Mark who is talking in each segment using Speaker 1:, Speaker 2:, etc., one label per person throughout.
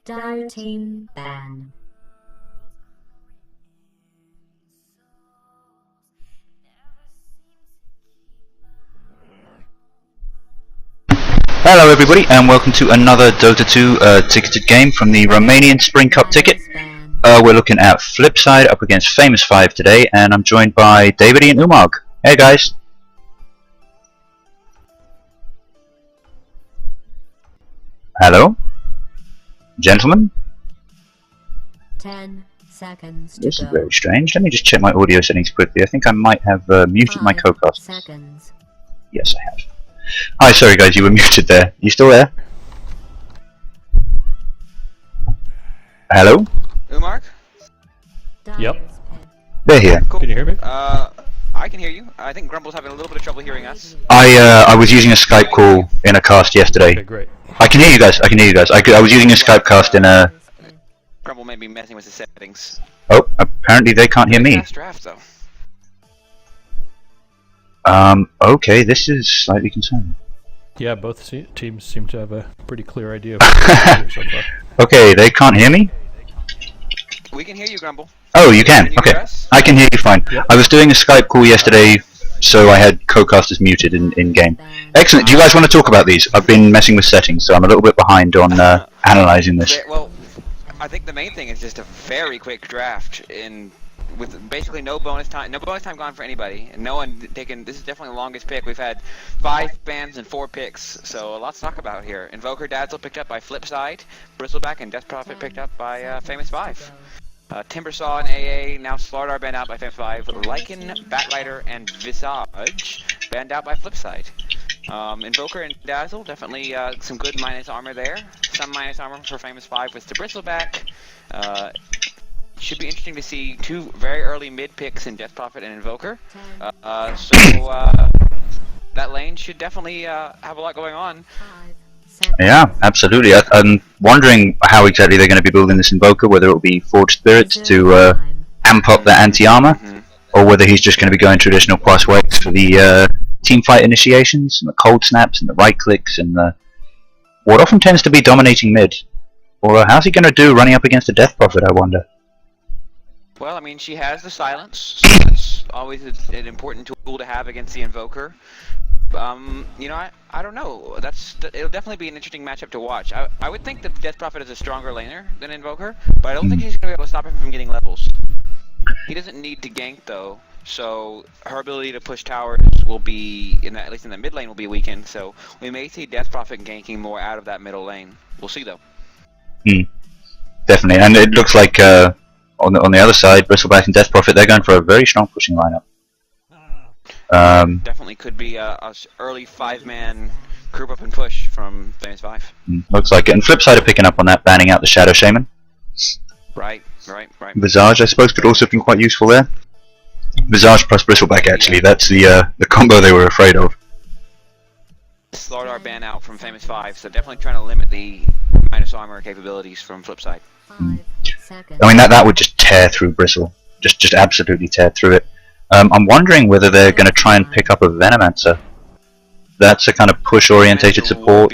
Speaker 1: Dire team ban.
Speaker 2: Hello everybody and welcome to another Dota 2 ticketed game from the Romanian Spring Cup ticket. We're looking at Flipside up against Famous 5 today, and I'm joined by Davidy and Umarg. Hey guys. Hello? Gentlemen?
Speaker 1: 10 seconds to
Speaker 2: This
Speaker 1: go.
Speaker 2: is very strange. Let me just check my audio settings quickly. I think I might have muted my co-cast.
Speaker 1: Seconds.
Speaker 2: Yes, I have. Hi, sorry guys, you were muted there. You still there? Hello?
Speaker 3: Umarg?
Speaker 1: Yep.
Speaker 2: They're here.
Speaker 3: Cool.
Speaker 4: Can you hear me?
Speaker 3: I can hear you. I think Grumble's having a little bit of trouble hearing us.
Speaker 2: I was using a Skype call in a cast yesterday.
Speaker 4: Okay, great.
Speaker 2: I can hear you guys. I can hear you guys. I was using a Skype cast in a.
Speaker 3: Grumble may be messing with the settings.
Speaker 2: Oh, apparently they can't hear me.
Speaker 3: Fast draft though.
Speaker 2: Okay, this is slightly concerning.
Speaker 4: Yeah, both teams seem to have a pretty clear idea of what they're doing so far.
Speaker 2: Okay, they can't hear me?
Speaker 3: We can hear you, Grumble.
Speaker 2: Oh, you can?
Speaker 3: Can you
Speaker 2: Okay.
Speaker 3: hear us?
Speaker 2: I can hear you fine.
Speaker 4: Yep.
Speaker 2: I was doing a Skype call yesterday, so I had co-casters muted in-game. Excellent. Do you guys want to talk about these? I've been messing with settings, so I'm a little bit behind on analyzing this.
Speaker 3: Well, I think the main thing is just a very quick draft with basically no bonus time gone for anybody, and no one taken. This is definitely the longest pick. We've had 5 bans and 4 picks, so a lot to talk about here. Invoker Dazzle picked up by Flipside, Bristleback and Death Prophet picked up by Famous 5. Timbersaw and AA, now Slardar banned out by Famous 5, Lycan, Batrider, and Visage banned out by Flipside. Invoker and Dazzle, definitely some good minus armor there. Some minus armor for Famous 5 with the Bristleback. Should be interesting to see 2 very early mid picks in Death Prophet and Invoker. That lane should definitely have a lot going on.
Speaker 2: Yeah, absolutely. I'm wondering how exactly they're going to be building this Invoker, whether it will be Forged Spirits to amp up their anti-armor, or whether he's just going to be going traditional plus waves for the team fight initiations, and the cold snaps, and the right clicks, and what often tends to be dominating mid. Or how's he going to do running up against a Death Prophet, I wonder?
Speaker 3: Well, I mean, she has the silence, so that's always an important tool to have against the Invoker. You know, I don't know. It'll definitely be an interesting matchup to watch. I would think that Death Prophet is a stronger laner than Invoker, but I don't think she's going to be able to stop him from getting levels. He doesn't need to gank though, so her ability to push towers will be, at least in the mid lane, will be weakened. So we may see Death Prophet ganking more out of that middle lane. We'll see though.
Speaker 2: Definitely, and it looks like on the other side, Bristleback and Death Prophet, they're going for a very strong pushing lineup.
Speaker 3: Definitely could be a early 5-man group up and push from Famous 5.
Speaker 2: Looks like it. And Flipside are picking up on that, banning out the Shadow Shaman.
Speaker 3: Right.
Speaker 2: Visage, I suppose, could also have been quite useful there. Visage plus Bristleback, actually, that's the combo they were afraid of.
Speaker 3: Slardar ban out from Famous 5, so definitely trying to limit the minus armor capabilities from Flipside.
Speaker 1: 5 seconds.
Speaker 2: I mean, that would just tear through Bristle. Just absolutely tear through it. I'm wondering whether they're going to try and pick up a Venomancer. That's a kind of push-orientated support.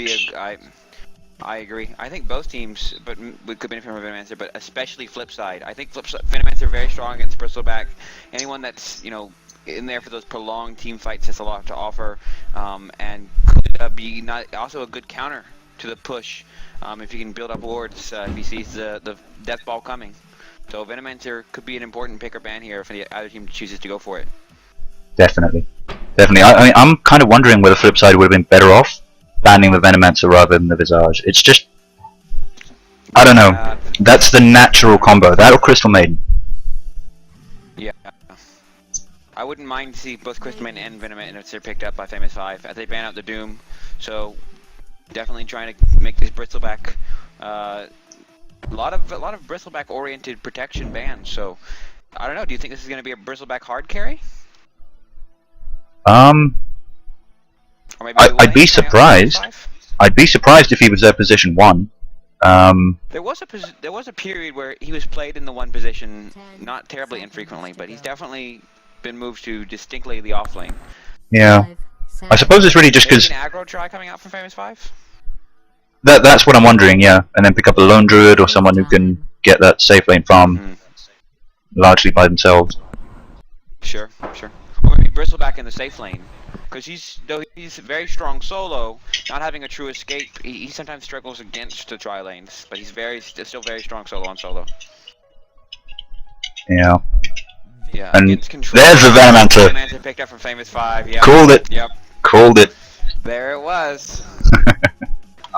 Speaker 3: I agree. I think both teams, but we could benefit from Venomancer, but especially Flipside. I think Venomancer very strong against Bristleback. Anyone that's in there for those prolonged team fights has a lot to offer, and could be also a good counter to the push if you can build up wards if he sees the death ball coming. So Venomancer could be an important pick or ban here if either team chooses to go for it.
Speaker 2: Definitely. I mean, I'm kind of wondering whether Flipside would have been better off banning the Venomancer rather than the Visage. It's just, I don't know. That's the natural combo. That or Crystal Maiden.
Speaker 3: Yeah. I wouldn't mind to see both Crystal Maiden and Venomancer picked up by Famous 5 as they ban out the Doom. So definitely trying to make this Bristleback a lot of Bristleback oriented protection bans. So I don't know. Do you think this is going to be a Bristleback hard carry?
Speaker 2: Or maybe I'd be surprised. I'd be surprised if he was their position 1.
Speaker 3: There was a period where he was played in the 1 position, not terribly infrequently, but he's definitely been moved to distinctly the off lane.
Speaker 2: Yeah. I suppose it's really just because
Speaker 3: an aggro try coming out from Famous 5.
Speaker 2: That's what I'm wondering, yeah. And then pick up a lone druid or someone who can get that safe lane farm largely by themselves.
Speaker 3: Sure. Or maybe Bristleback in the safe lane. Because though he's very strong solo, not having a true escape, he sometimes struggles against the tri lanes. But he's still very strong solo on solo.
Speaker 2: Yeah.
Speaker 3: Yeah,
Speaker 2: And
Speaker 3: against control.
Speaker 2: there's the Venomancer.
Speaker 3: Venomancer picked up from Famous 5. Yeah.
Speaker 2: Called it.
Speaker 3: Yep.
Speaker 2: Called it.
Speaker 3: There it was.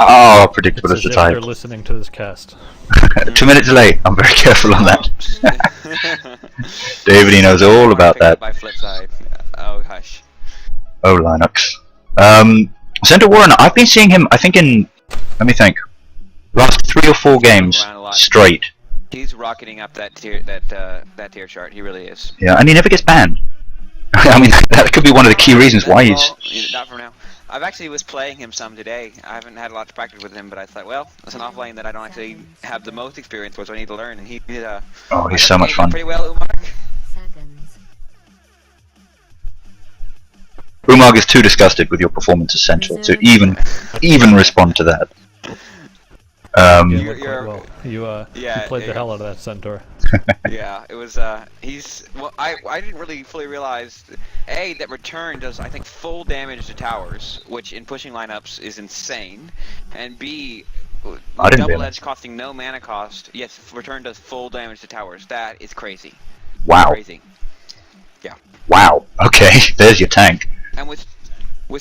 Speaker 2: Oh, predictable
Speaker 4: It's
Speaker 2: as the
Speaker 4: as if they're
Speaker 2: type.
Speaker 4: listening to this cast.
Speaker 2: 2 minutes delay. I'm very careful on that. Davidy knows all about
Speaker 3: Picked up
Speaker 2: that.
Speaker 3: by Flipside. Oh, hush.
Speaker 2: Oh, Linux. Center Warren, I've been seeing him, I think let me think, last 3 or 4 games
Speaker 3: Around a lot.
Speaker 2: straight.
Speaker 3: He's rocketing up that tier chart. He really is.
Speaker 2: Yeah, and he never gets banned. I mean, that could be one of the key reasons why he's...
Speaker 3: Not for now. I've actually was playing him some today. I haven't had a lot to practice with him, but I thought, well, it's an offlane that I don't actually have the most experience with, so I need to learn. And he did.
Speaker 2: Oh, he's so much fun.
Speaker 3: Pretty well, Umarg.
Speaker 1: Seconds.
Speaker 2: Umarg is too disgusted with your performance as Central to even respond to that.
Speaker 4: You
Speaker 3: You're-
Speaker 4: did quite well. You
Speaker 3: yeah,
Speaker 4: played the
Speaker 3: it-
Speaker 4: hell out of that centaur.
Speaker 3: Yeah, it was. Well, I didn't really fully realize. A, that return does, I think, full damage to towers, which in pushing lineups is insane. And B,
Speaker 2: I didn't
Speaker 3: double
Speaker 2: realize.
Speaker 3: edge costing no mana cost. Yes, return does full damage to towers. That is crazy.
Speaker 2: Wow.
Speaker 3: Crazy.
Speaker 2: Wow. Okay, there's your tank.
Speaker 3: And with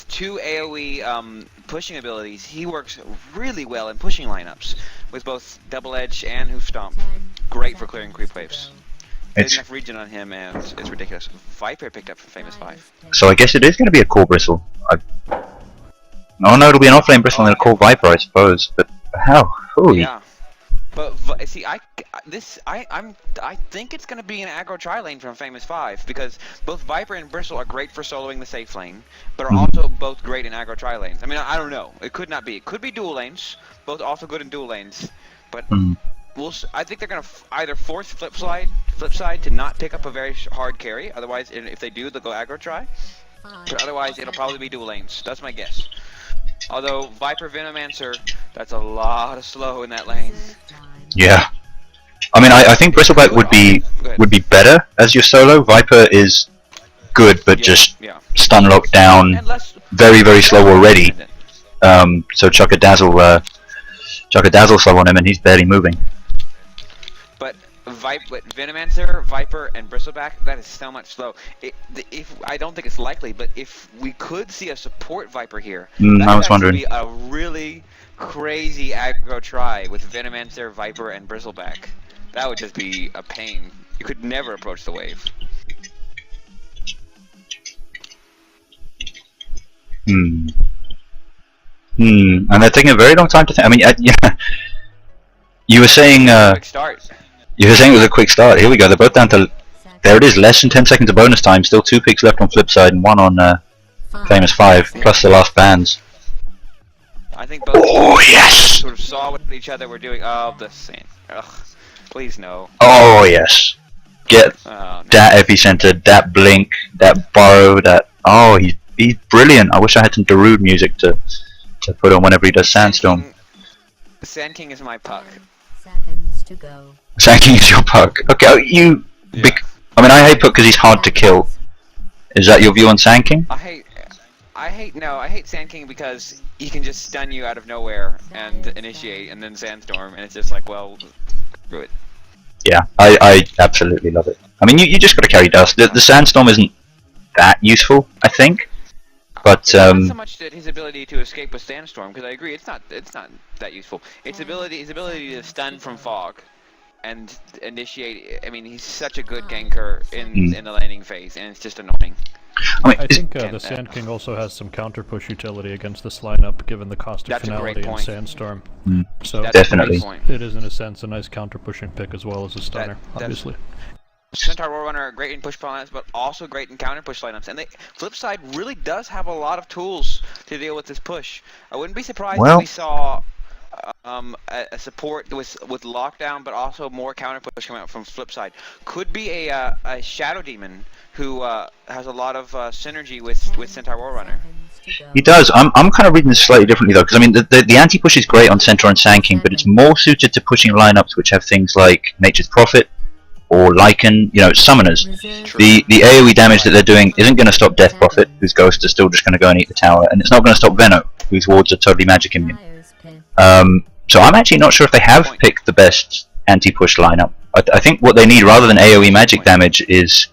Speaker 3: 2 AoE pushing abilities, he works really well in pushing lineups with both double edge and hoof stomp. Great for clearing creep waves. There's
Speaker 2: It's,
Speaker 3: enough regen on him, and it's ridiculous. Viper picked up from Famous 5.
Speaker 2: so I guess it is going to be a core bristle. Oh no, it'll be an offlane bristle and a core viper, I suppose. But how? Holy.
Speaker 3: Yeah. But see, I think it's gonna be an aggro tri lane from Famous 5 because both Viper and Bristle are great for soloing the safe lane, but are also both great in aggro tri lanes. I mean, I don't know. It could not be. It could be dual lanes. Both also good in dual lanes, but I think they're gonna either force Flipside to not pick up a very hard carry. Otherwise, if they do, they'll go aggro tri. But otherwise, it'll probably be dual lanes. That's my guess. Although Viper Venomancer, that's a lot of slow in that lane.
Speaker 2: Yeah. I mean, I think Bristleback would be better as your solo. Viper is good, but just stun locked down,
Speaker 3: And less
Speaker 2: very slow already.
Speaker 3: dependent.
Speaker 2: So chuck a dazzle slow on him, and he's barely moving.
Speaker 3: But Venomancer, Viper, and Bristleback, that is so much slow. I don't think it's likely, but if we could see a support Viper here, that
Speaker 2: I was
Speaker 3: could
Speaker 2: wondering.
Speaker 3: actually be a really crazy aggro try with Venomancer, Viper, and Bristleback. That would just be a pain. You could never approach the wave.
Speaker 2: And they're taking a very long time to think. I mean, yeah. You were saying
Speaker 3: Quick start.
Speaker 2: it was a quick start. Here we go. They're both down to. There it is. Less than 10 seconds of bonus time. Still 2 picks left on Flipside and 1 on Famous 5, plus the last bans.
Speaker 3: I think both
Speaker 2: yes!
Speaker 3: sort of saw what each other were doing. Oh, the same. Ugh. Please no.
Speaker 2: Oh yes. Get
Speaker 3: Oh, no.
Speaker 2: that epicenter, that blink, that borrow, that. Oh, he's brilliant. I wish I had some Darude music to put on whenever he does Sandstorm.
Speaker 3: Sand King is my puck.
Speaker 1: Seconds to go.
Speaker 2: Sand King is your puck. Okay, I mean, I hate Puck because he's hard to kill. Is that your view on Sand King?
Speaker 3: I hate Sand King because he can just stun you out of nowhere and initiate and then Sandstorm, and it's just like, well, screw it.
Speaker 2: Yeah, I absolutely love it. I mean, you just got to carry dust. The Sandstorm isn't that useful, I think. But
Speaker 3: Not so much that his ability to escape with Sandstorm, because I agree, it's not that useful. His ability to stun from fog and initiate. I mean, he's such a good ganker in the laning phase, and it's just annoying.
Speaker 2: I mean,
Speaker 4: I think the Sand King also has some counter push utility against this lineup, given the cost of
Speaker 3: That's a great
Speaker 4: finality and
Speaker 3: point.
Speaker 4: Sandstorm. So
Speaker 3: That's a great
Speaker 2: Definitely.
Speaker 3: point.
Speaker 4: it is in a sense a nice counter pushing pick as well as a stunner,
Speaker 3: that's-
Speaker 4: obviously.
Speaker 3: Centaur Roadrunner are great in push lineups, but also great in counter push lineups. And Flipside really does have a lot of tools to deal with this push. I wouldn't be surprised if we saw a support with lockdown, but also more counter push coming out from Flipside. Could be a Shadow Demon who has a lot of synergy with Centaur Roadrunner.
Speaker 2: He does. I'm kind of reading this slightly differently though, because I mean the anti-push is great on Centaur and Sand King, but it's more suited to pushing lineups which have things like Nature's Prophet or Lycan, you know, summoners. The AoE damage that they're doing isn't going to stop Death Prophet, whose ghosts are still just going to go and eat the tower, and it's not going to stop Venno, whose wards are totally magic immune. So I'm actually not sure if they have picked the best anti-push lineup. I think what they need, rather than AoE magic damage, is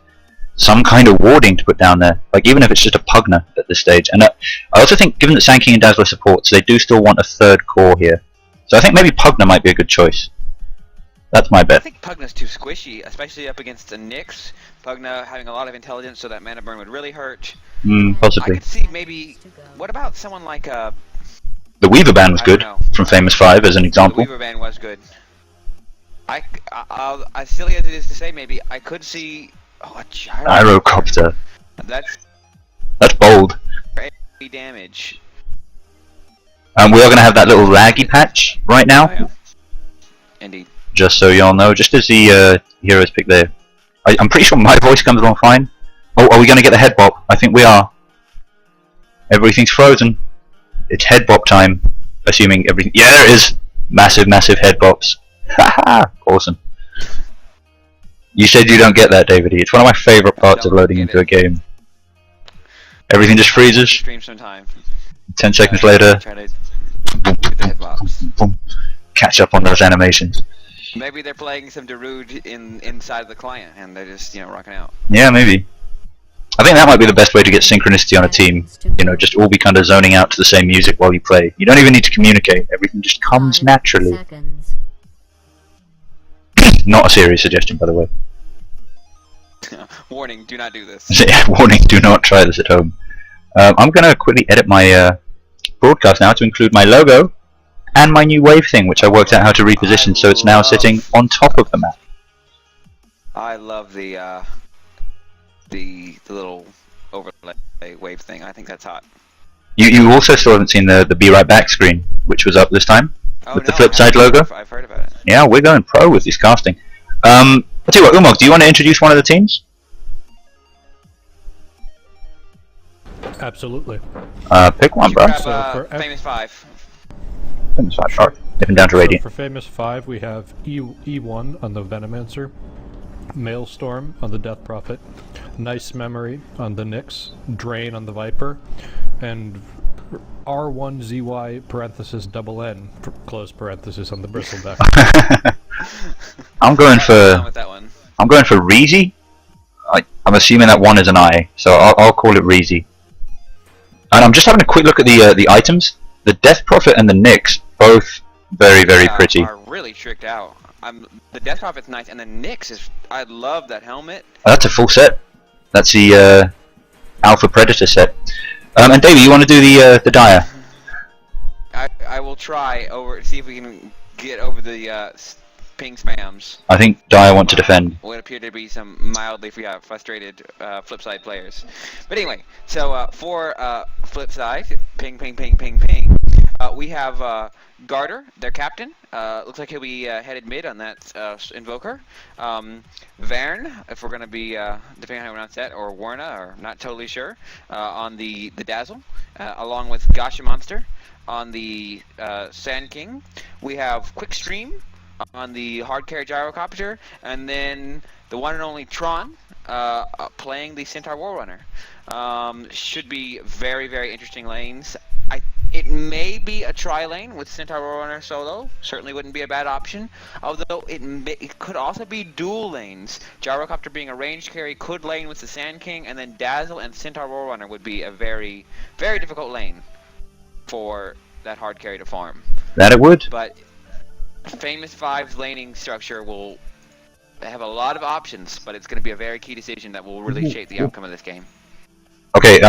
Speaker 2: some kind of warding to put down there, like even if it's just a Pugna at this stage. And I also think, given that Sand King and Dazzler supports, they do still want a third core here. So I think maybe Pugna might be a good choice. That's my bet.
Speaker 3: I think Pugna's too squishy, especially up against the Nyx. Pugna having a lot of intelligence, so that mana burn would really hurt.
Speaker 2: Possibly.
Speaker 3: I could see maybe. What about someone like
Speaker 2: the Weaver Band was good from Famous 5 as an example.
Speaker 3: The Weaver Band was good. As silly as it is to say, maybe I could see. Oh, a
Speaker 2: Gyrocopter.
Speaker 3: That's
Speaker 2: bold.
Speaker 3: Damage.
Speaker 2: We are going to have that little laggy patch right now.
Speaker 3: Oh, yeah. Indeed.
Speaker 2: Just so y'all know, just as the heroes pick there. I'm pretty sure my voice comes along fine. Oh, are we going to get the head bop? I think we are. Everything's frozen. It's head bop time. Assuming everything. Yeah, there it is. Massive, massive head bops. Haha! Awesome. You said you don't get that, Davidy. It's one of my favorite parts of loading into a game. Everything just freezes.
Speaker 3: Stream sometime.
Speaker 2: 10 seconds later.
Speaker 3: Try to get the head bops.
Speaker 2: Boom. Catch up on those animations.
Speaker 3: Maybe they're playing some Darude inside of the client, and they're just rocking out.
Speaker 2: Yeah, maybe. I think that might be the best way to get synchronicity on a team. You know, just all be kind of zoning out to the same music while you play. You don't even need to communicate. Everything just comes naturally. Not a serious suggestion, by the way.
Speaker 3: Warning, do not do this.
Speaker 2: Warning, do not try this at home. I'm going to quickly edit my broadcast now to include my logo and my new wave thing, which I worked out how to reposition, so it's now sitting on top of the map.
Speaker 3: I love the little overlay wave thing. I think that's hot.
Speaker 2: You also still haven't seen the Be Right Back screen, which was up this time, with the Flipside logo.
Speaker 3: I've heard about it.
Speaker 2: Yeah, we're going pro with this casting. I'll tell you what, Umarg, do you want to introduce one of the teams?
Speaker 4: Absolutely.
Speaker 2: Pick one, bro.
Speaker 3: So for Famous 5.
Speaker 2: Famous 5, alright. Dipping down to Radiant.
Speaker 4: So for Famous 5, we have E1 on the Venomancer, Maelstrom on the Death Prophet, Nice Memory on the Nyx, Drain on the Viper, and R1ZY parenthesis double N close parenthesis on the Bristleback.
Speaker 2: I'm going
Speaker 3: for
Speaker 2: Reezy. I'm assuming that one is an I, so I'll call it Reezy. And I'm just having a quick look at the items. The Death Prophet and the Nyx, both very, very pretty.
Speaker 3: Are really tricked out. The Death Prophet's nice, and the Nyx is. I love that helmet.
Speaker 2: Oh, that's a full set. That's the Alpha Predator set. And Davey, you want to do the Dire?
Speaker 3: I will try see if we can get over the ping spams.
Speaker 2: I think Dire want to defend.
Speaker 3: What appear to be some mildly frustrated Flipside players. But anyway, so for Flipside, ping, ping, ping, ping, ping. We have Garter, their captain. Looks like he'll be headed mid on that Invoker. Vern, if we're going to be, depending on how we pronounce that, or Warna, or not totally sure, on the Dazzle, along with Gasha Monster on the Sand King. We have Quickstream on the hard carry Gyrocopter, and then the one and only Tron playing the Centaur Warrunner. Should be very, very interesting lanes. It may be a tri-lane with Centaur Warrunner solo. Certainly wouldn't be a bad option. Although it could also be dual lanes. Gyrocopter being a ranged carry could lane with the Sand King, and then Dazzle and Centaur Warrunner would be a very, very difficult lane for that hard carry to farm.
Speaker 2: That it would.
Speaker 3: But Famous 5's laning structure will have a lot of options, but it's going to be a very key decision that will really shape the outcome of this game.
Speaker 2: Okay,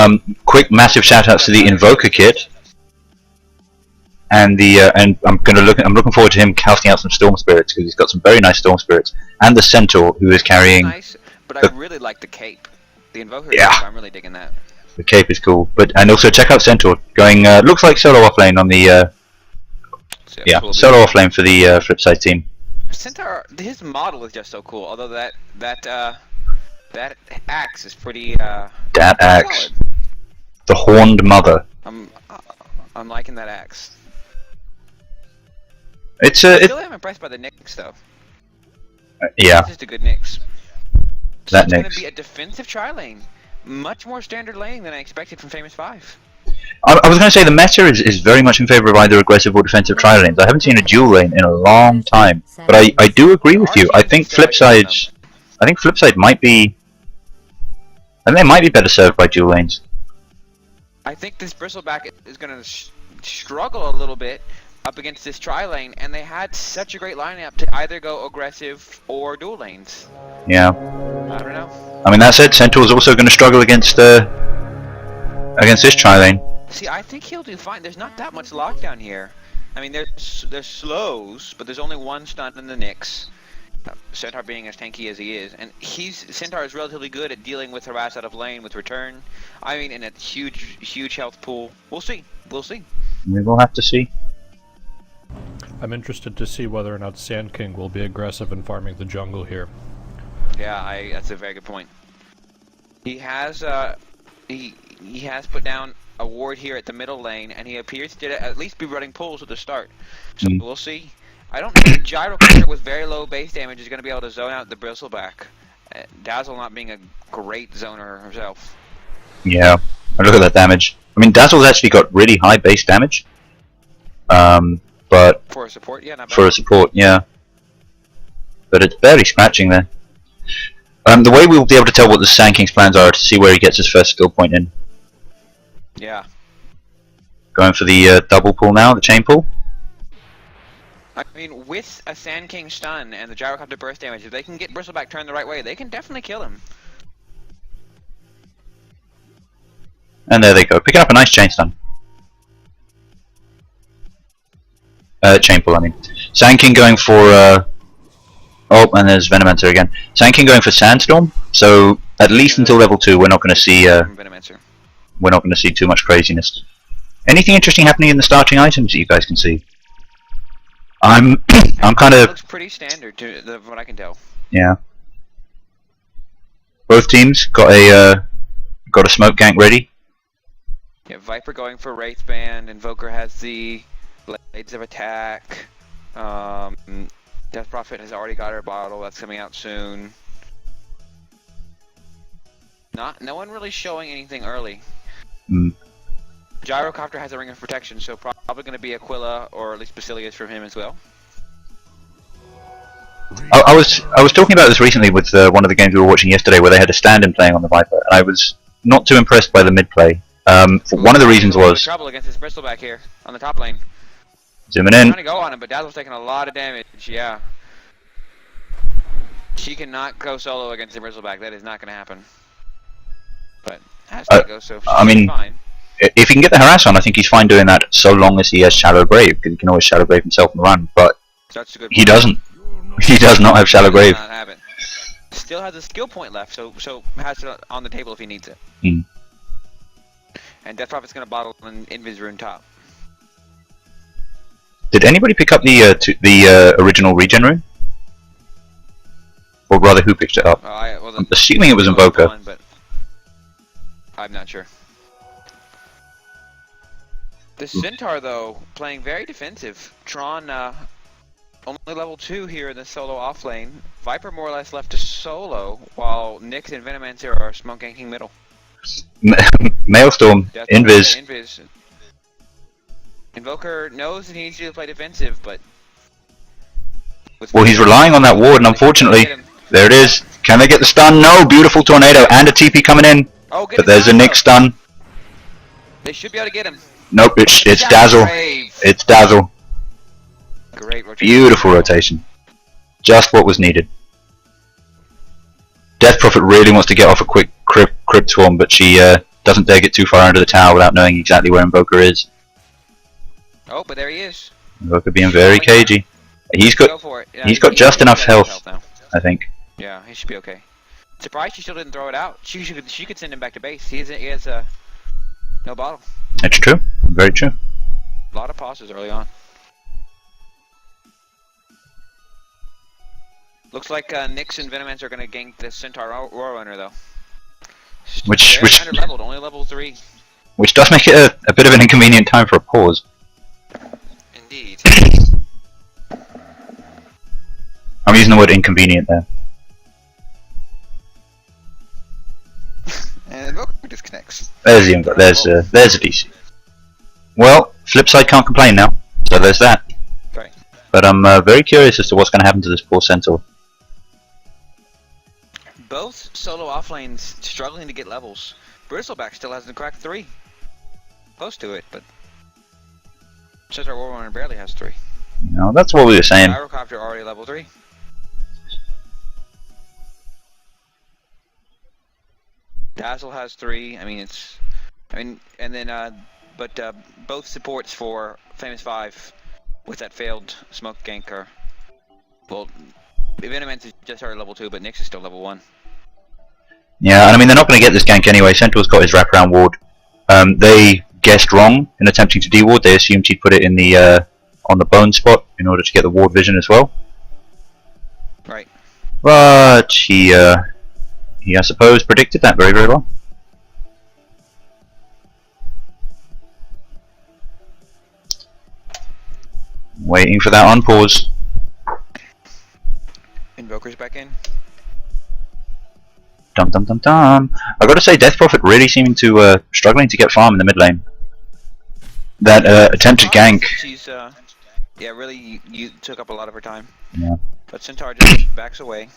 Speaker 2: quick massive shout outs to the Invoker kit. And and I'm looking forward to him casting out some Storm Spirits, because he's got some very nice Storm Spirits, and the Centaur, who is carrying.
Speaker 3: Nice, but I really like the cape, the Invoker.
Speaker 2: Yeah,
Speaker 3: cape, I'm really digging that.
Speaker 2: The cape is cool, and also check out Centaur going. Looks like solo offlane on the. Cool solo offlane for the Flipside team.
Speaker 3: Centaur, his model is just so cool. Although that axe is pretty.
Speaker 2: That axe,
Speaker 3: solid.
Speaker 2: the Horned Mother.
Speaker 3: I'm liking that axe.
Speaker 2: It's
Speaker 3: Still am impressed by the Nyx though.
Speaker 2: yeah,
Speaker 3: It's just a good Nyx. So
Speaker 2: that
Speaker 3: it's gonna
Speaker 2: Nyx.
Speaker 3: be a defensive tri-lane. Much more standard lane than I expected from Famous 5.
Speaker 2: I was going to say the meta is very much in favour of either aggressive or defensive tri lanes. I haven't seen a dual lane in a long time, but I do agree with you. I think Flipside might be. I think they might be better served by dual lanes.
Speaker 3: I think this Bristleback is gonna struggle a little bit up against this tri-lane, and they had such a great lineup to either go aggressive or dual lanes.
Speaker 2: Yeah.
Speaker 3: I don't know.
Speaker 2: I mean, that said, Centaur's also going to struggle against this tri lane.
Speaker 3: See, I think he'll do fine. There's not that much lockdown here. I mean, there's slows, but there's only one stun in the Nyx. Centaur being as tanky as he is, and Centaur is relatively good at dealing with harass out of lane with return. I mean, in a huge health pool. We'll see. We'll see.
Speaker 2: We will have to see.
Speaker 4: I'm interested to see whether or not Sand King will be aggressive in farming the jungle here.
Speaker 3: Yeah, that's a very good point. He has he has put down a ward here at the middle lane, and he appears to at least be running pulls at the start. So we'll see. I don't think Gyro with very low base damage is going to be able to zone out the Bristleback. Dazzle not being a great zoner herself.
Speaker 2: Yeah, look at that damage. I mean, Dazzle's actually got really high base damage. But
Speaker 3: For a support, yeah, not bad.
Speaker 2: for a support, yeah. But it's barely scratching there. The way we'll be able to tell what the Sand King's plans are to see where he gets his first skill point in.
Speaker 3: Yeah.
Speaker 2: Going for the double pull now, the chain pull.
Speaker 3: I mean, with a Sand King stun and the Gyrocopter burst damage, if they can get Bristleback turned the right way, they can definitely kill him.
Speaker 2: And there they go, picking up a nice chain stun. Chain pull, I mean. Sand King going for oh, and there's Venomancer again. Sand King going for Sandstorm, so at least until level 2 we're not going to see we're not going to see too much craziness. Anything interesting happening in the starting items that you guys can see? I'm kind of.
Speaker 3: Looks pretty standard to what I can tell.
Speaker 2: Yeah. Both teams got a smoke gank ready.
Speaker 3: Yeah, Viper going for Wraithband, Invoker has the Blades of Attack. Death Prophet has already got her bottle, that's coming out soon. No one really showing anything early. Gyrocopter has a Ring of Protection, so probably going to be Aquila or at least Basilius from him as well.
Speaker 2: I was talking about this recently with one of the games we were watching yesterday, where they had a stand-in playing on the Viper, and I was not too impressed by the mid play. One of the reasons was
Speaker 3: trouble against this Bristleback here on the top lane.
Speaker 2: Zooming in.
Speaker 3: Trying to go on him, but Dazzle's taking a lot of damage. Yeah, she cannot go solo against the Bristleback. That is not going to happen. But has to go, so
Speaker 2: I mean,
Speaker 3: fine.
Speaker 2: If he can get the harass on, I think he's fine doing that, so long as he has Shallow Grave, because he can always Shallow Grave himself and run. But
Speaker 3: That's a good
Speaker 2: he
Speaker 3: point.
Speaker 2: doesn't. He does not have Shallow Grave.
Speaker 3: Does not have it. Still has a skill point left, so has it on the table if he needs it. And Death Prophet's going to bottle an Invis rune top.
Speaker 2: Did anybody pick up the original regen rune? Or rather, who picked it up? I'm assuming it was Invoker.
Speaker 3: But I'm not sure. The Centaur, though, playing very defensive. Tron, only level 2 here in the solo off lane. Viper more or less left to solo, while Nyx and Venomancer are smoke ganking middle.
Speaker 2: Maelstrom,
Speaker 3: Invis. Invoker knows that he needs to play defensive, but...
Speaker 2: Well, he's relying on that ward, and unfortunately, there it is. Can they get the stun? No! Beautiful tornado, and a TP coming in.
Speaker 3: Oh,
Speaker 2: but there's a Nyx stun.
Speaker 3: They should be able to get him.
Speaker 2: Nope, it's Dazzle. It's Dazzle.
Speaker 3: Great rotation.
Speaker 2: Beautiful rotation. Just what was needed. Death Prophet really wants to get off a quick crypt swarm, but she doesn't dare get too far under the tower without knowing exactly where Invoker is.
Speaker 3: Oh, but there he is.
Speaker 2: Invoker being very cagey. He's got just enough health, I think.
Speaker 3: Yeah, he should be okay. Surprised she still didn't throw it out. She could send him back to base. He has no bottle.
Speaker 2: That's true. Very true.
Speaker 3: A lot of pauses early on. Looks like Nyx and Venomancer are going to gank the Centaur Roar Runner though.
Speaker 2: Which
Speaker 3: under leveled, only level 3.
Speaker 2: which does make it a bit of an inconvenient time for a pause.
Speaker 3: Indeed.
Speaker 2: I'm using the word inconvenient there.
Speaker 3: And Invoker disconnects.
Speaker 2: There's the there's a DC. Well, Flipside can't complain now, so there's that.
Speaker 3: Right.
Speaker 2: But I'm very curious as to what's going to happen to this poor Centaur.
Speaker 3: Both solo offlanes struggling to get levels. Bristleback still hasn't cracked 3. Close to it, but Centaur Warrunner barely has 3.
Speaker 2: No, that's what we were saying.
Speaker 3: Gyrocopter already level 3. Dazzle has 3. And then both supports for Famous 5 with that failed smoke gank are, well, Venomance is just started level 2, but Nyx is still level 1.
Speaker 2: Yeah, and I mean they're not going to get this gank anyway. Centaur's got his wraparound ward. They guessed wrong in attempting to de-ward. They assumed he'd put it in the on the bone spot in order to get the ward vision as well.
Speaker 3: Right.
Speaker 2: But he I suppose predicted that very, very well. Waiting for that unpause.
Speaker 3: Invoker's back in.
Speaker 2: Dum dum dum dum. I gotta say, Death Prophet really seeming to struggling to get farm in the mid lane. That attempted gank.
Speaker 3: She's yeah, really you took up a lot of her time.
Speaker 2: Yeah.
Speaker 3: But Centaur just backs away.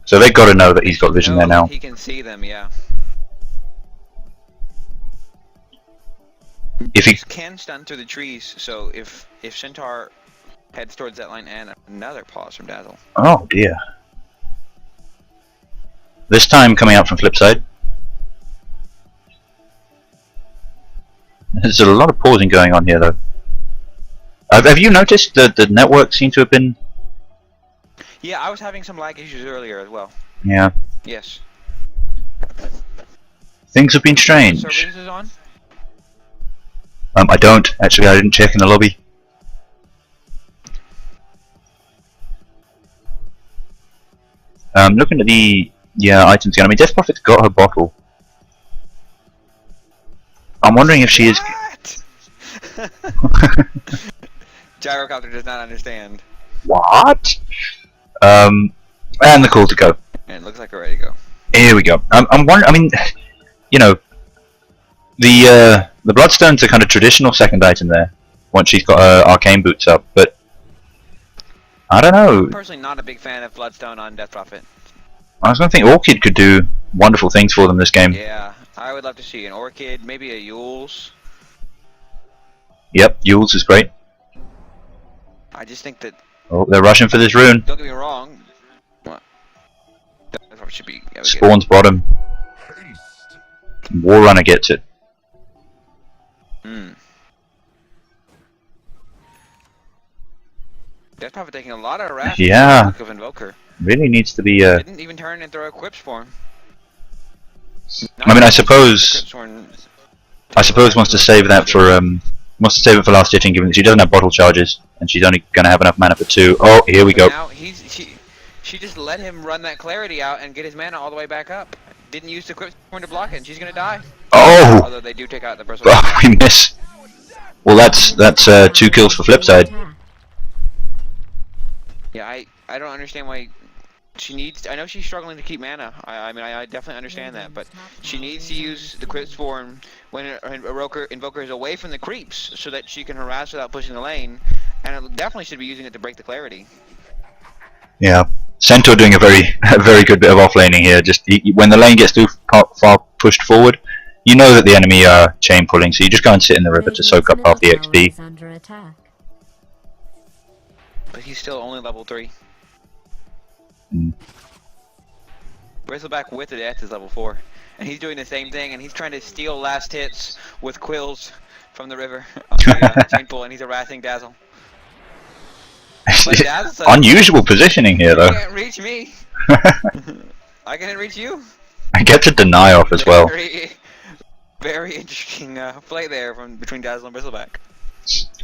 Speaker 2: So they got to know that he's got vision there now.
Speaker 3: He can see them, yeah.
Speaker 2: If he
Speaker 3: can stun through the trees, so if Centaur heads towards that line, and another pause from Dazzle.
Speaker 2: Oh dear. This time coming out from Flipside. There's a lot of pausing going on here though. Have you noticed that the network seemed to have been...
Speaker 3: Yeah, I was having some lag issues earlier as well.
Speaker 2: Yeah.
Speaker 3: Yes.
Speaker 2: Things have been strange.
Speaker 3: Services is on?
Speaker 2: I don't. Actually, I didn't check in the lobby. Looking at the items again. I mean, Death Prophet's got her bottle. I'm wondering if she is...
Speaker 3: Gyrocopter does not understand.
Speaker 2: What? And the call to go.
Speaker 3: And it looks like we're ready to go.
Speaker 2: Here we go. I'm wondering. I mean, you know, the Bloodstone's a kind of traditional second item there. Once she's got her arcane boots up, but I don't know.
Speaker 3: I'm personally not a big fan of Bloodstone on Death Prophet.
Speaker 2: I was going to think Orchid could do wonderful things for them this game.
Speaker 3: Yeah, I would love to see an Orchid, maybe a Yule's.
Speaker 2: Yep, Yule's is great.
Speaker 3: I just think that...
Speaker 2: Oh, they're rushing for this rune.
Speaker 3: Don't get me wrong. What? Death Prophet should be... Yeah,
Speaker 2: Spawn's bottom. Warrunner gets it.
Speaker 3: Death Prophet taking a lot of harassment.
Speaker 2: Yeah.
Speaker 3: Of Invoker.
Speaker 2: Really needs to be...
Speaker 3: Didn't even turn and throw a Quips for him.
Speaker 2: I mean, I suppose wants to save that for wants to save it for last ditching, given that she doesn't have bottle charges and she's only going to have enough mana for 2. Oh, here we go.
Speaker 3: Now she just let him run that clarity out and get his mana all the way back up. Didn't use the Quips to block it, and she's going to die.
Speaker 2: Oh!
Speaker 3: Although they do take out the first
Speaker 2: Oh, we miss. Well, that's 2 kills for Flipside.
Speaker 3: Yeah, I don't understand why she needs... I know she's struggling to keep mana. I mean, I definitely understand that, but she needs to use the Quips form when an Invoker is away from the creeps so that she can harass without pushing the lane, and it definitely should be using it to break the clarity.
Speaker 2: Yeah. Centaur doing a very good bit of offlaning here. Just when the lane gets too far pushed forward, you know that the enemy are chain pulling, so you just go and sit in the river to soak up half the XP.
Speaker 3: But he's still only level 3. Bristleback with the death is level 4. And he's doing the same thing, and he's trying to steal last hits with quills from the river on the chain pull, and he's harassing Dazzle.
Speaker 2: Unusual positioning here, though.
Speaker 3: You can't reach me. I can't reach you.
Speaker 2: I get to deny off as well.
Speaker 3: Very interesting play there between Dazzle and Bristleback.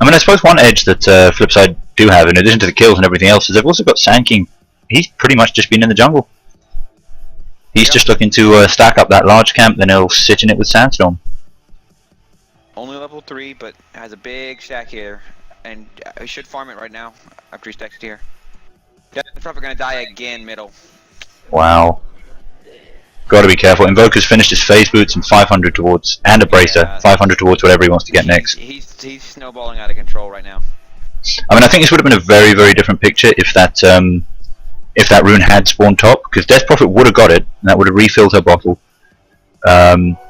Speaker 2: I mean, I suppose one edge that Flipside do have, in addition to the kills and everything else, is they've also got Sand King. He's pretty much just been in the jungle. He's just looking to stack up that large camp, then he'll sit in it with Sandstorm.
Speaker 3: Only level 3, but has a big stack here, and he should farm it right now after he stacks it here. That's probably gonna die again middle.
Speaker 2: Wow. Gotta be careful. Invoker's finished his phase boots and 500 towards, and a bracer,
Speaker 3: Yeah.
Speaker 2: 500 towards whatever he wants to get next.
Speaker 3: He's snowballing out of control right now.
Speaker 2: I mean, I think this would have been a very, very different picture if that rune had spawned top, because Death Prophet would have got it, and that would have refilled her bottle.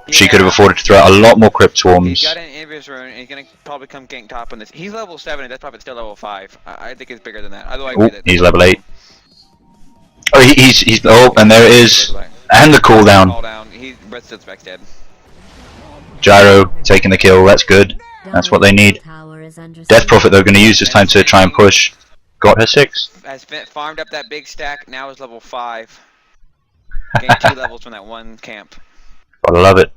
Speaker 2: She could have afforded to throw out a lot more Crypt Swarms.
Speaker 3: He's got an Invis rune, and he's gonna probably come gank top on this. He's level 7, and Death Prophet's still level 5. I think it's bigger than that. Otherwise,
Speaker 2: Oh, he's level 8. Oh, oh, and there it is. And the cooldown.
Speaker 3: Redstone's back dead.
Speaker 2: Gyro taking the kill, that's good. That's what they need. Death Prophet, they're going to use this time to try and push. Got her 6.
Speaker 3: Has farmed up that big stack, now is level 5. Gained 2 levels from that one camp.
Speaker 2: Gotta love it.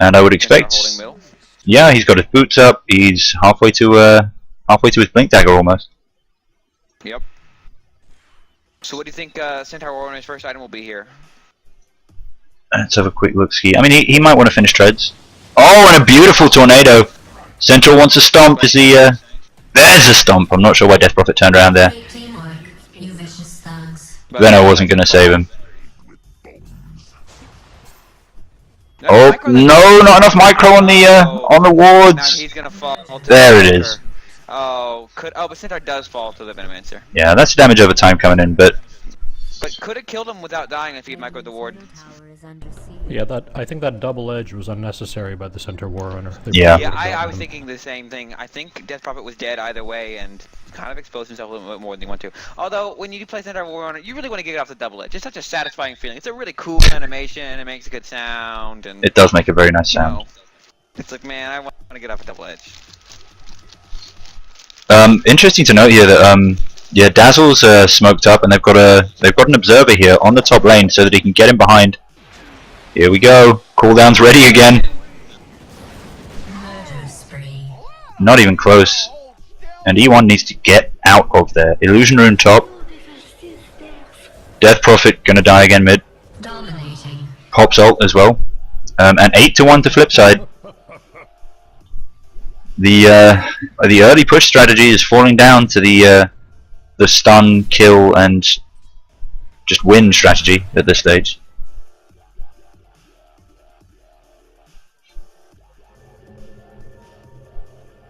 Speaker 2: And I would expect...
Speaker 3: Holding middle.
Speaker 2: Yeah, he's got his boots up, he's halfway to his Blink Dagger almost.
Speaker 3: Yep. So what do you think Centaur Warrior's first item will be here?
Speaker 2: Let's have a quick look ski. I mean, he might want to finish treads. Oh, and a beautiful tornado! Centaur wants a stomp, is he, There's a stomp! I'm not sure why Death Prophet turned around there. Venno wasn't going to save him. Oh, no, not enough micro on the wards!
Speaker 3: Now he's gonna fall to
Speaker 2: There
Speaker 3: the
Speaker 2: it is.
Speaker 3: Oh, but Centaur does fall to the Venomancer.
Speaker 2: Yeah, that's damage over time coming in, but...
Speaker 3: But could have killed him without dying if he'd microed the ward.
Speaker 4: Yeah, I think that double edge was unnecessary by the Centaur Warrunner.
Speaker 2: Yeah.
Speaker 3: Yeah, I was thinking the same thing. I think Death Prophet was dead either way and kind of exposed himself a little bit more than he wanted to. Although, when you play Centaur Warrunner, you really want to get it off the double edge. It's such a satisfying feeling. It's a really cool animation, it makes a good sound, and...
Speaker 2: It does make a very nice sound.
Speaker 3: You know, it's like, man, I want to get off a double edge.
Speaker 2: Interesting to note here that, yeah, Dazzle's smoked up, and they've got an observer here on the top lane so that he can get him behind. Here we go. Cooldown's ready again. Not even close. And E1 needs to get out of there. Illusion Rune top. Death Prophet gonna die again mid. Pops ult as well. And 8-1 to Flipside. The early push strategy is falling down to the stun, kill, and just win strategy at this stage.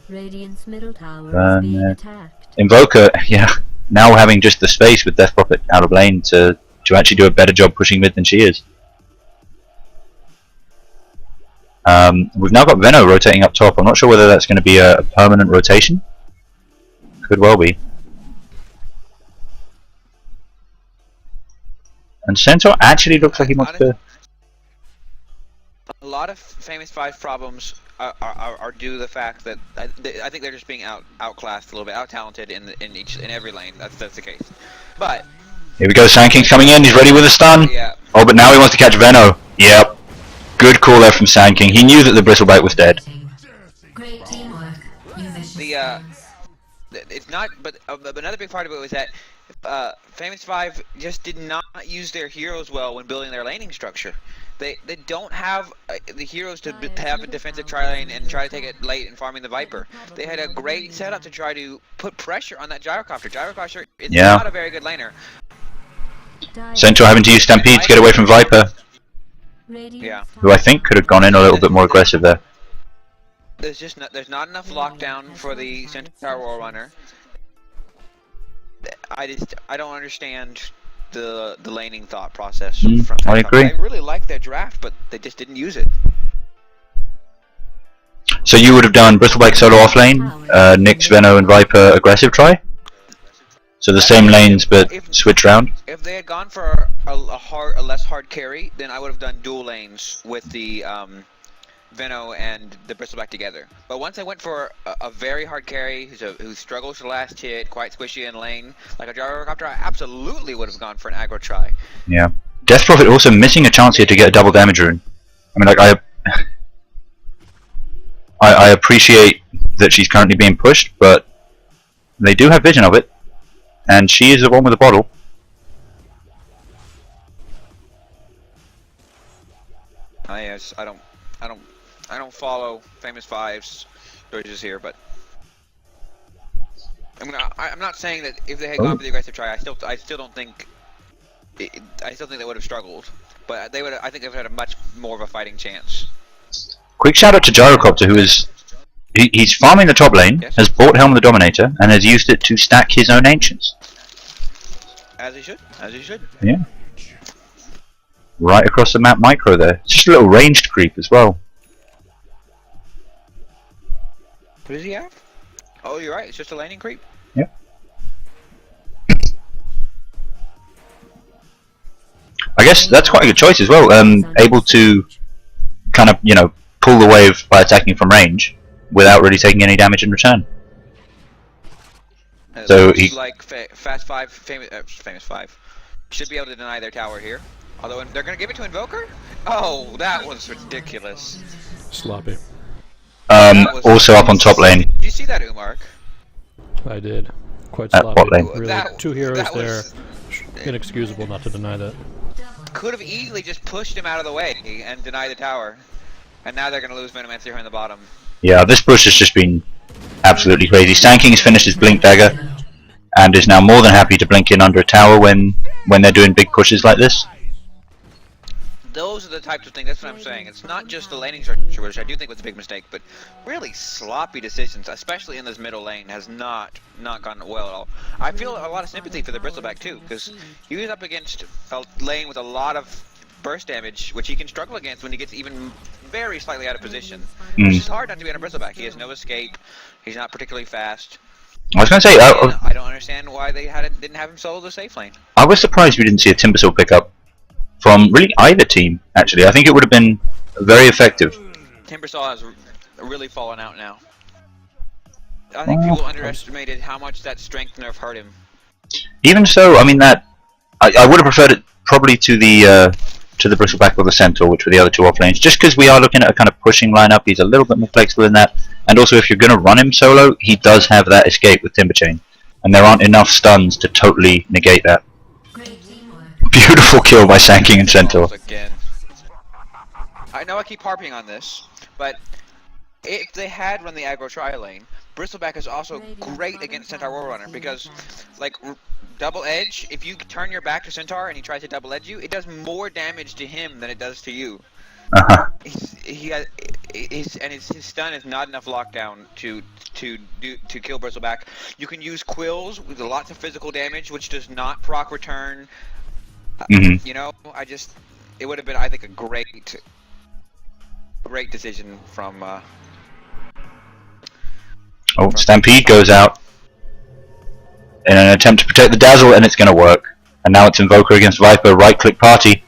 Speaker 1: Radiant's middle tower is being attacked.
Speaker 2: Invoker, yeah, now having just the space with Death Prophet out of lane to actually do a better job pushing mid than she is. We've now got Venno rotating up top. I'm not sure whether that's going to be a permanent rotation. Could well be. And Centaur actually looks like he wants to...
Speaker 3: A lot of Famous 5 problems are due to the fact that I think they're just being outclassed a little bit, out-talented in every lane. That's the case. But
Speaker 2: here we go, Sand King's coming in. He's ready with a stun.
Speaker 3: Yeah.
Speaker 2: Oh, but now he wants to catch Venno. Yep. Good call there from Sand King. He knew that the Bristleback was dead.
Speaker 1: Great teamwork.
Speaker 3: It's not, but another big part of it was that Famous 5 just did not use their heroes well when building their laning structure. They don't have the heroes to have a defensive tri-lane and try to take it late and farming the Viper. They had a great setup to try to put pressure on that Gyrocopter. Gyrocopter is not a very good laner.
Speaker 2: Centaur having to use Stampede to get away from Viper.
Speaker 3: Yeah.
Speaker 2: Who I think could have gone in a little bit more aggressive there.
Speaker 3: There's not enough lockdown for the Centaur Warrunner. I don't understand the laning thought process from
Speaker 2: I agree.
Speaker 3: I really like their draft, but they just didn't use it.
Speaker 2: So you would have done Bristleback solo off lane, Nyx, Venno, and Viper aggressive try? So the same lanes but switch round?
Speaker 3: If they had gone for a less hard carry, then I would have done dual lanes with the Venno and the Bristleback together. But once I went for a very hard carry who struggles to last hit, quite squishy in lane, like a Gyrocopter, I absolutely would have gone for an aggro try.
Speaker 2: Yeah. Death Prophet also missing a chance here to get a double damage rune. I mean, like, I appreciate that she's currently being pushed, but they do have vision of it, and she is the one with the bottle.
Speaker 3: I don't follow Famous Five's choices here, but I'm not saying that if they had gone for the aggressive try, I still don't think they would have struggled, but I think they would have had a much more of a fighting chance.
Speaker 2: Quick shout out to Gyrocopter, who is he's farming the top lane,
Speaker 3: Yes.
Speaker 2: has bought Helm of the Dominator, and has used it to stack his own Ancients.
Speaker 3: As he should. As he should.
Speaker 2: Yeah. Right across the map micro there. It's just a little ranged creep as well.
Speaker 3: What does he have? Oh, you're right. It's just a laning creep.
Speaker 2: Yep. I guess that's quite a good choice as well. Able to kind of, you know, pull the wave by attacking from range without really taking any damage in return. So he,
Speaker 3: like Fast Five, Famous Five, should be able to deny their tower here. Although they're gonna give it to Invoker. Oh, that was ridiculous.
Speaker 4: Sloppy.
Speaker 2: also up on top lane.
Speaker 3: Did you see that, Umarg?
Speaker 4: I did. Quite
Speaker 2: At
Speaker 4: sloppy.
Speaker 2: bot lane.
Speaker 4: Really, two heroes there. Inexcusable not to deny that.
Speaker 3: Could have easily just pushed him out of the way and denied the tower. And now they're gonna lose Manianc here in the bottom.
Speaker 2: Yeah, this push has just been absolutely crazy. Stanking has finished his Blink Dagger and is now more than happy to blink in under a tower when they're doing big pushes like this.
Speaker 3: Those are the types of things, that's what I'm saying. It's not just the laning structure, which I do think was a big mistake, but really sloppy decisions, especially in this middle lane, has not gone well at all. I feel a lot of sympathy for the Bristleback too, because he was up against a lane with a lot of burst damage, which he can struggle against when he gets even very slightly out of position. Which is hard not to be on a Bristleback. He has no escape, he's not particularly fast.
Speaker 2: I was going to say,
Speaker 3: I don't understand why they didn't have him solo the safe lane.
Speaker 2: I was surprised we didn't see a Timbersaw pickup from really either team, actually. I think it would have been very effective.
Speaker 3: Timbersaw has really fallen out now. I think people underestimated how much that strength nerf hurt him.
Speaker 2: Even so, I mean, that I would have preferred it probably to the Bristleback or the Centaur, which were the other two off lanes, just because we are looking at a kind of pushing lineup. He's a little bit more flexible in that, and also if you're going to run him solo, he does have that escape with Timber Chain, and there aren't enough stuns to totally negate that. Beautiful kill by Sanking and Centaur.
Speaker 3: Again. I know I keep harping on this, but if they had run the aggro tri lane, Bristleback is also great against Centaur Warrunner because, like, double edge, if you turn your back to Centaur and he tries to double edge you, it does more damage to him than it does to you. His stun is not enough lockdown to kill Bristleback. You can use Quills with lots of physical damage, which does not proc return. You know, it would have been, I think, a great decision from.
Speaker 2: Oh, Stampede goes out in an attempt to protect the Dazzle, and it's going to work. And now it's Invoker against Viper, right-click party.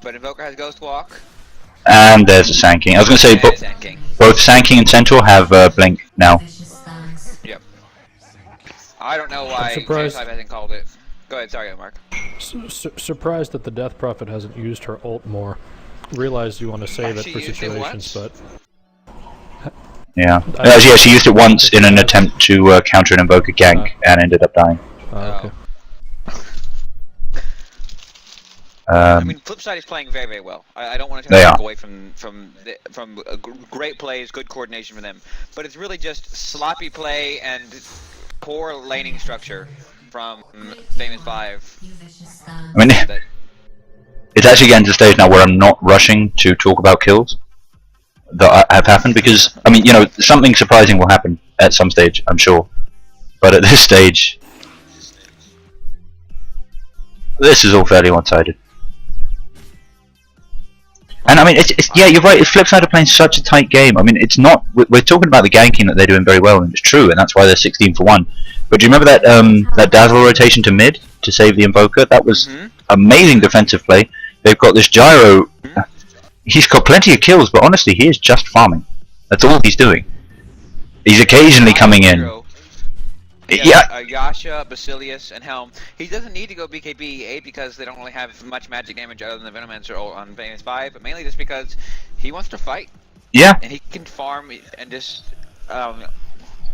Speaker 3: But Invoker has Ghost Walk.
Speaker 2: And there's a Sanking. I was going to say, both Sanking and Centaur have Blink now.
Speaker 3: Yep. I don't know why Famous Five hasn't called it. Go ahead, sorry, Mark.
Speaker 4: Surprised that the Death Prophet hasn't used her ult more. Realized you want to save it for situations, but...
Speaker 2: Yeah. Yeah, she used it once in an attempt to counter an Invoker gank and ended up dying.
Speaker 4: Okay.
Speaker 3: I mean, Flipside is playing very, very well. I don't want to take away from great plays, good coordination from them, but it's really just sloppy play and poor laning structure from Famous Five.
Speaker 2: I mean, it's actually getting to the stage now where I'm not rushing to talk about kills that have happened because, I mean, you know, something surprising will happen at some stage, I'm sure. But at this stage, this is all fairly one-sided. And I mean, it's yeah, you're right. It's Flipside are playing such a tight game. I mean, it's not. We're talking about the ganking that they're doing very well, and it's true, and that's why they're 16 for 1. But do you remember that that Dazzle rotation to mid to save the Invoker? That was amazing defensive play. They've got this Gyro. He's got plenty of kills, but honestly, he is just farming. That's all he's doing. He's occasionally coming in. Yeah.
Speaker 3: Yasha, Basilius, and Helm. He doesn't need to go BKB, because they don't really have much magic damage other than the Venomancer on Famous 5, but mainly just because he wants to fight.
Speaker 2: Yeah.
Speaker 3: And he can farm and just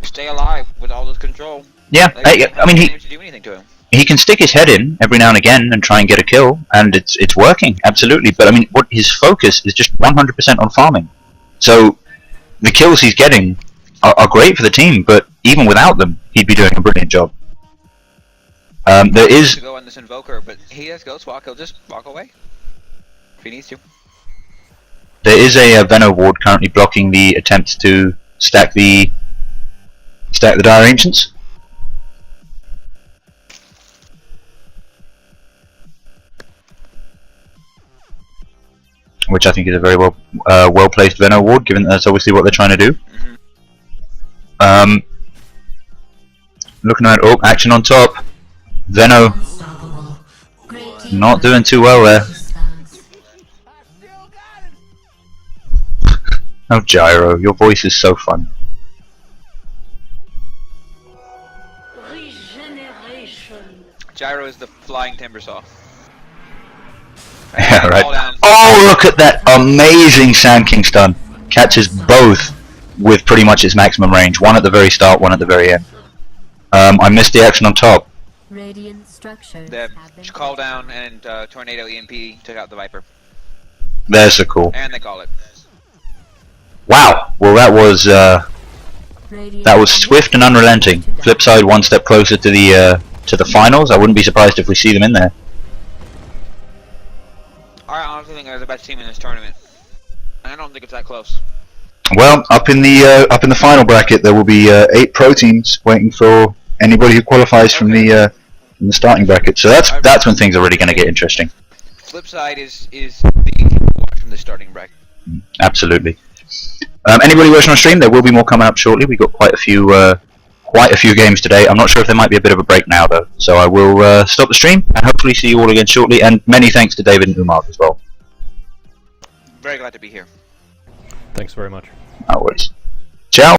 Speaker 3: stay alive with all this control.
Speaker 2: Yeah,
Speaker 3: like,
Speaker 2: I mean,
Speaker 3: to do anything to him.
Speaker 2: he can stick his head in every now and again and try and get a kill, and it's working absolutely. But I mean, what his focus is just 100% on farming. So the kills he's getting are great for the team, but even without them, he'd be doing a brilliant job. There is
Speaker 3: to go on this Invoker, but he has Ghost Walk. He'll just walk away if he needs to.
Speaker 2: There is a Veno ward currently blocking the attempts to stack the Dire Ancients. Which I think is a very well placed Veno ward, given that's obviously what they're trying to do. Looking at action on top. Veno not doing too well there. Oh, Gyro, your voice is so fun.
Speaker 3: Gyro is the flying timber saw.
Speaker 2: Yeah, right. Oh, look at that amazing Sand King stun. Catches both with pretty much its maximum range. One at the very start, one at the very end. I missed the action on top.
Speaker 1: Radiant structures
Speaker 3: The
Speaker 1: have been
Speaker 3: call down and Tornado EMP took out the Viper.
Speaker 2: There's the call.
Speaker 3: And they call it.
Speaker 2: Wow. Well, that was swift and unrelenting. Flipside one step closer to the finals. I wouldn't be surprised if we see them in there.
Speaker 3: I honestly think they're the best team in this tournament. I don't think it's that close.
Speaker 2: Well, up in the final bracket, there will be 8 pro teams waiting for anybody who qualifies from the starting bracket. So that's when things are really going to get interesting.
Speaker 3: Flipside is the team to watch from the starting bracket.
Speaker 2: Absolutely. Anybody watching on stream, there will be more coming up shortly. We've got quite a few games today. I'm not sure if there might be a bit of a break now though. So I will stop the stream and hopefully see you all again shortly. And many thanks to David and Umarg as well.
Speaker 3: Very glad to be here.
Speaker 4: Thanks very much.
Speaker 2: No worries. Ciao.